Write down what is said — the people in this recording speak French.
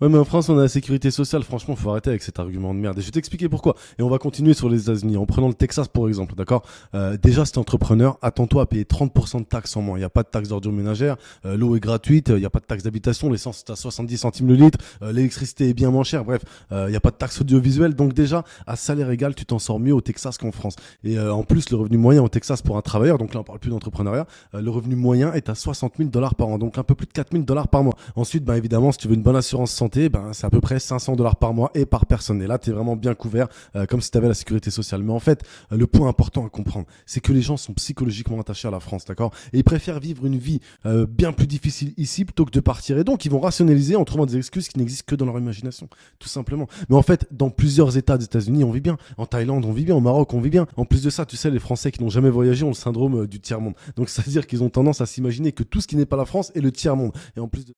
Ouais, mais en France, on a la sécurité sociale. Franchement, faut arrêter avec cet argument de merde. Et je vais t'expliquer pourquoi. Et on va continuer sur les États-Unis en prenant le Texas pour exemple, d'accord. Déjà, si t'es entrepreneur, attends-toi à payer 30% de taxes en moins. Il n'y a pas de taxe d'ordures ménagères, l'eau est gratuite, il n'y a pas de taxe d'habitation, l'essence est à 70 centimes le litre, l'électricité est bien moins chère. Bref, il n'y a pas de taxe audiovisuelle. Donc déjà, à salaire égal, tu t'en sors mieux au Texas qu'en France. Et en plus, le revenu moyen au Texas pour un travailleur, donc là on parle plus d'entrepreneuriat, le revenu moyen est à 60 000 dollars par an, donc un peu plus de 4 000 dollars par mois. Ensuite, ben évidemment, si tu veux une bonne assurance santé, ben c'est à peu près 500 dollars par mois et par personne. Et là, tu es vraiment bien couvert, comme si tu avais la sécurité sociale. Mais en fait, le point important à comprendre, c'est que les gens sont psychologiquement attachés à la France, d'accord. Et ils préfèrent vivre une vie bien plus difficile ici plutôt que de partir. Et donc, ils vont rationaliser en trouvant des excuses qui n'existent que dans leur imagination, tout simplement. Mais en fait, dans plusieurs États des États-Unis, on vit bien. En Thaïlande, on vit bien. Au Maroc, on vit bien. En plus de ça, tu sais, les Français qui n'ont jamais voyagé ont le syndrome du tiers-monde. Donc, c'est-à-dire qu'ils ont tendance à s'imaginer que tout ce qui n'est pas la France est le tiers-monde. Et en plus de